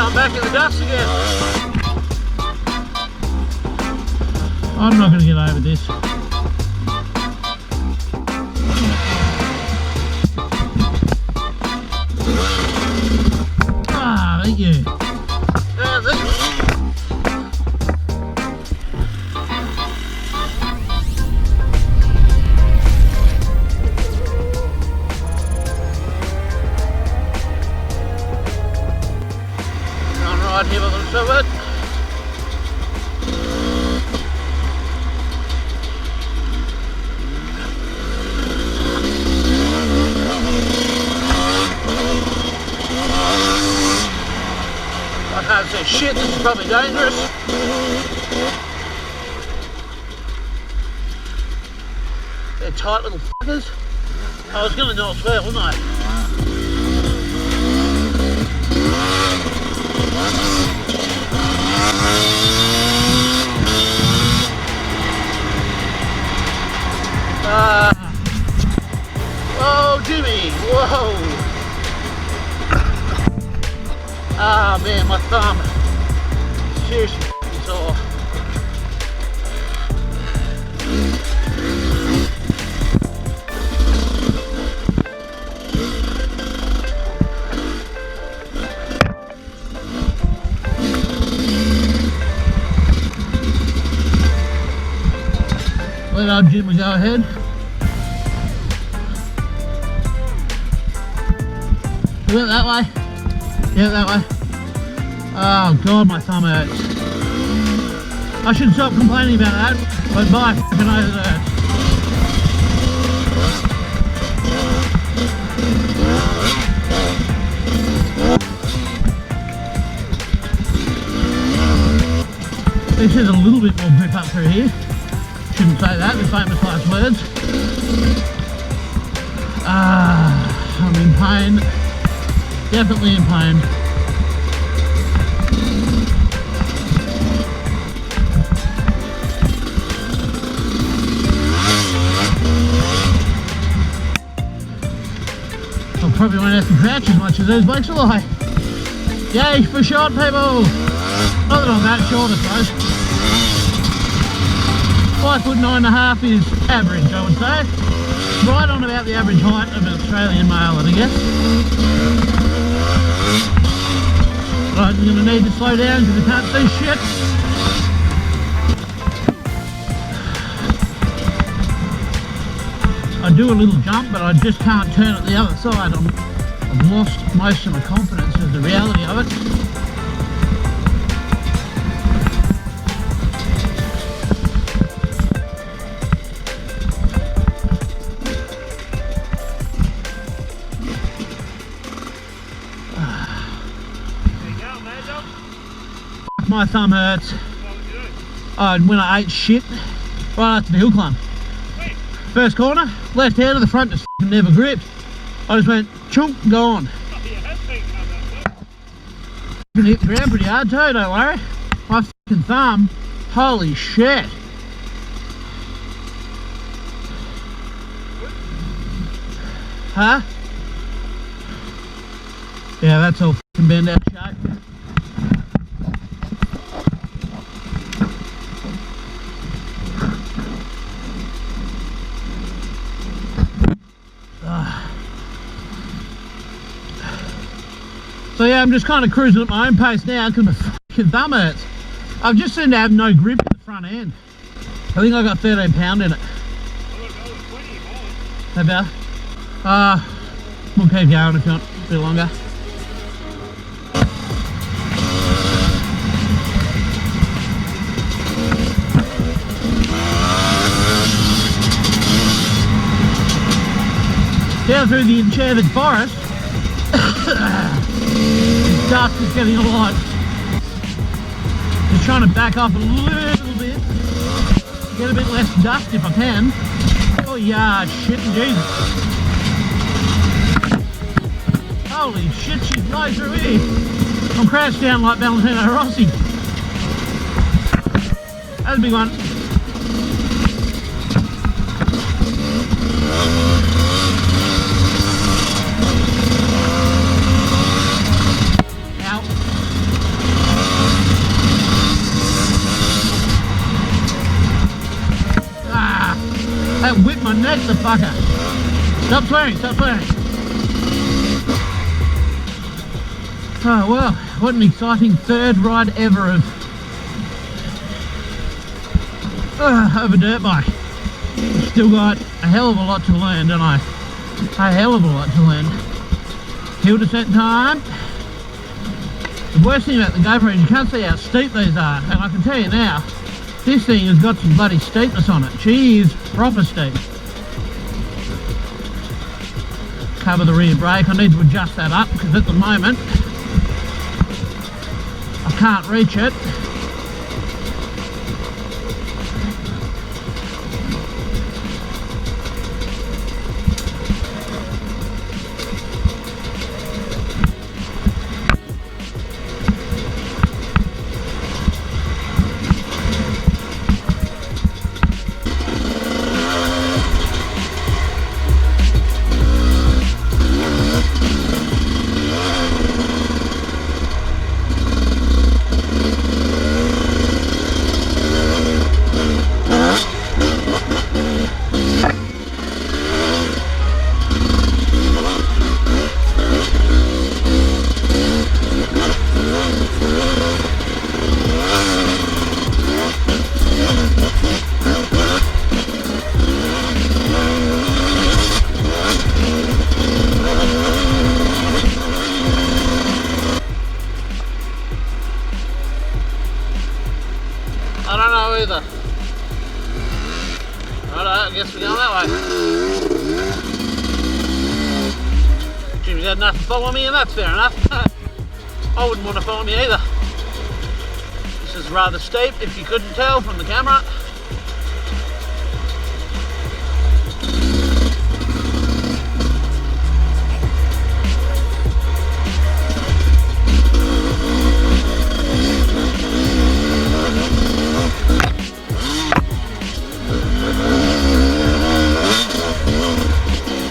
I'm back in the dust again. I'm not going to get over this. Ah, thank you. Right here by the looks of it. I can't say shit, this is probably dangerous. They're tight little fuckers. I was going to not swear, wasn't I? Oh Jimmy, whoa! Ah man, my thumb. Seriously sore. Let our Jimmy go ahead. We went that way. Yeah, that way. Oh god, my thumb hurts. I should stop complaining about that, but my fucking nose hurts. This is a little bit more grip up through here. Shouldn't say that, the famous last words. I'm in pain. Definitely in pain. I probably won't have to crouch as much as those blokes will I? Yay for short people! Not that I'm that short, I suppose. 5'9.5" is average, I would say. Right on about the average height of an Australian male, I guess. Right, I'm going to need to slow down because I can't see shit. I do a little jump, but I just can't turn it the other side. I've lost most of my confidence of the reality of it. My thumb hurts. When I ate shit right after the hill climb. First corner, left hand of the front just never gripped. I just went chunk, gone. You can hit the ground pretty hard too, don't worry. My fucking thumb, holy shit. Huh? Yeah, that's all fucking bent out of shape. So yeah, I'm just kind of cruising at my own pace now because my fucking thumb hurts. I've just seemed to have no grip at the front end. I think I got 13 pound in it. How about? We'll keep going if you want a bit longer. Down through the enchanted forest. The dust is getting a lot. Just trying to back up a little bit. Get a bit less dust if I can. Oh yeah, shit, Jesus. Holy shit, she's right through here. I'm crouched down like Valentino Rossi. That's a big one. What the fucker? Stop swearing, stop swearing. Oh well, what an exciting third ride ever of a dirt bike. Still got a hell of a lot to learn, don't I? A hell of a lot to learn. Hill descent time. The worst thing about the GoPro is you can't see how steep these are, and I can tell you now, this thing has got some bloody steepness on it. She is proper steep. Cover the rear brake. I need to adjust that up because at the moment I can't reach it. I don't know either. Righto, I guess we're going that way. Jimmy's had enough to follow me, and that's fair enough. I wouldn't want to follow me either. This is rather steep, if you couldn't tell from the camera.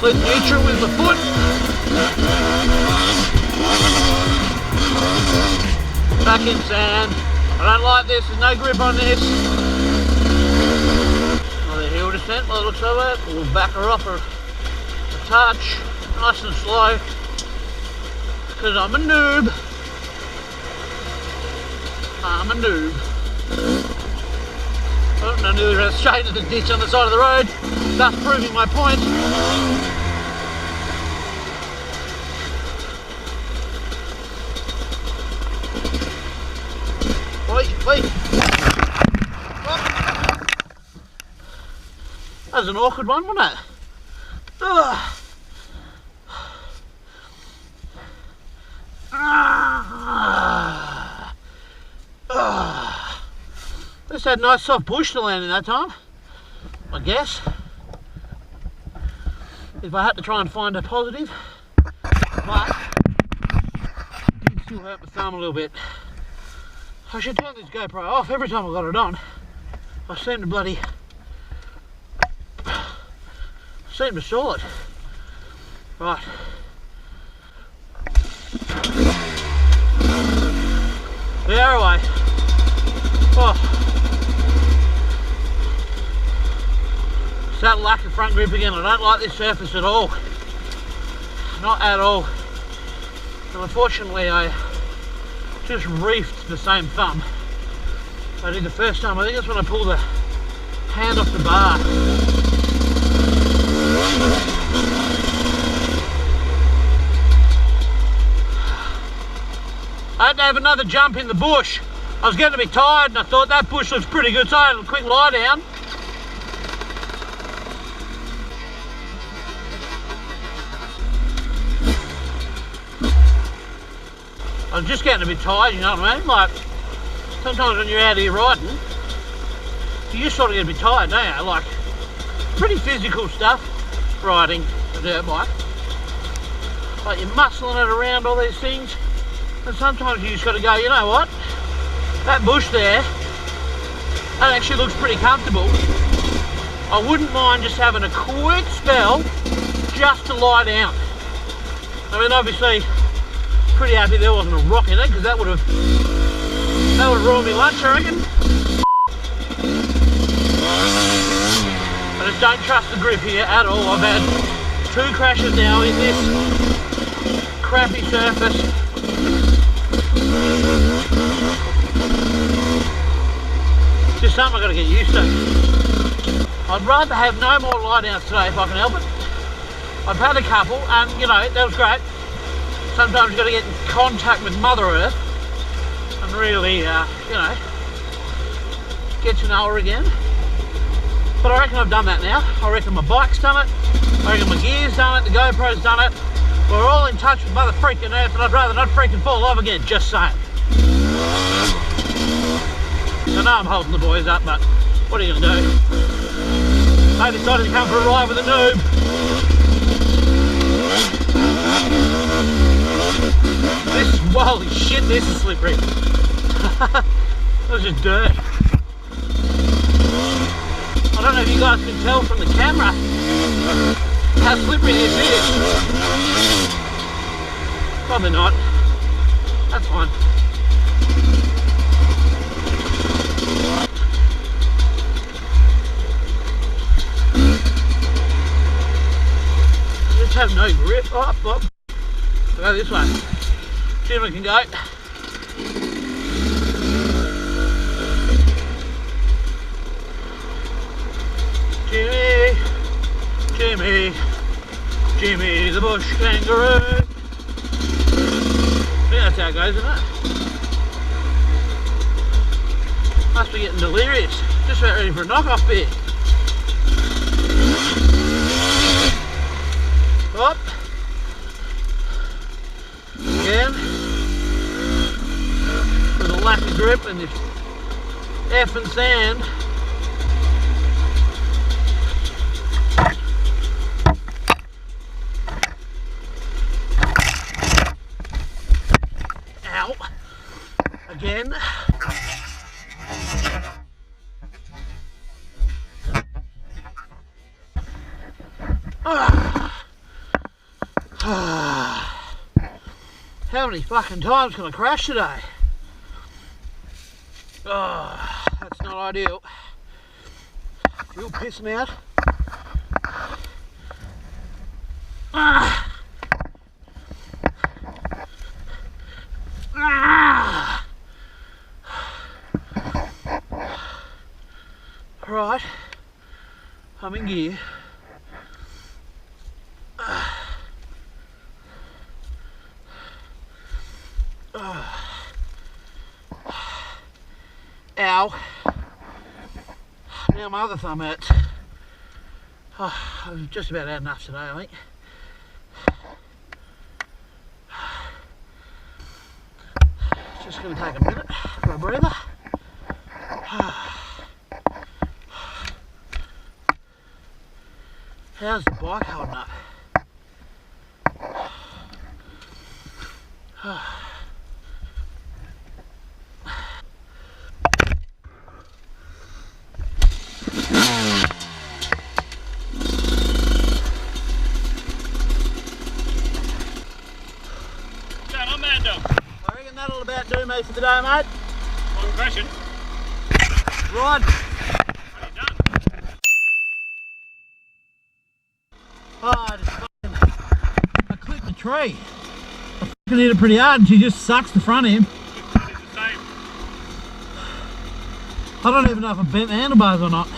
Click neutral with the foot. Back in sand. I don't like this, there's no grip on this. Another hill descent by the looks of it. We'll back her off a touch. Nice and slow. Because I'm a noob. I'm a noob. Oh, I nearly ran straight into the ditch on the side of the road, thus proving my point. Wait. That was an awkward one, wasn't it? Ugh. Just had a nice soft push to land in that time, I guess. If I had to try and find a positive, but it did still hurt my thumb a little bit. I should turn this GoPro off every time I got it on. I seem to stall it. Right. We are away. Oh. It's that lack of front grip again. I don't like this surface at all. Not at all. And unfortunately I just reefed the same thumb I did the first time. I think that's when I pulled the hand off the bar. I had to have another jump in the bush. I was getting to be tired and I thought that bush looks pretty good, so I had a quick lie down. I was just getting a bit tired, you know what I mean? Like, sometimes when you're out here riding, you just sort of get a bit tired, don't you? Like, pretty physical stuff, riding a dirt bike. Like, you're muscling it around all these things, and sometimes you just got to go, you know what? That bush there, that actually looks pretty comfortable. I wouldn't mind just having a quick spell just to lie down. I mean, obviously, pretty happy there wasn't a rock in it, because that would have ruined me lunch, I reckon. But just don't trust the grip here at all. I've had 2 crashes now in this crappy surface. Just something I've got to get used to. I'd rather have no more lie downs today if I can help it. I've had a couple and, you know, that was great. Sometimes you've got to get in contact with Mother Earth and really, you know, get to know her again. But I reckon I've done that now. I reckon my bike's done it. I reckon my gear's done it. The GoPro's done it. We're all in touch with Mother freaking Earth, and I'd rather not freaking fall off again, just saying. I know I'm holding the boys up, but what are you going to do? I decided to come for a ride with a noob. This is, holy shit, this is slippery. That was just dirt. I don't know if you guys can tell from the camera how slippery this is. Probably not. That's fine. I just have no grip. Oh, oh. I'll go this way. See if I can go. Jimmy the bush kangaroo. I think that's how it goes, isn't it? Must be getting delirious. Just about ready for a knock-off beer. Up. Again. With a lack of grip and this effing sand. Ow. Again. How many fucking times can I crash today? Oh, that's not ideal. Fuel pissing out. Ah. Ah. Right, I'm in gear. Ow. Now my other thumb hurts. Oh, I've just about had enough today, I think. It's just going to take a minute for a breather. How's the bike holding up? I reckon that'll about do me for the day, mate. One crashing. Right. What have you done? Oh, I clipped the tree. I fucking hit it pretty hard and she just sucks the front end. It's the same. I don't even know if I bent the handlebars or not.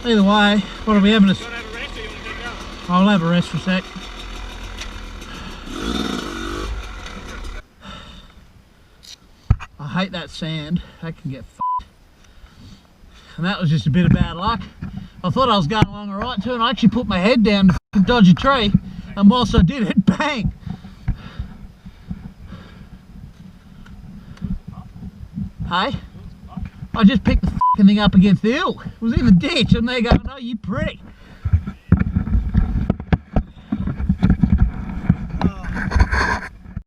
Either way, what are we having? You want to have a rest or you want to keep going? I'll have a rest for a sec. I hate that sand. That can get f***ed. And that was just a bit of bad luck. I thought I was going along alright too, and I actually put my head down to f***ing dodge a tree, and whilst I did it, bang! Hey? I just picked the f***ing thing up against the hill. It was in the ditch, and they go, "No, you prick."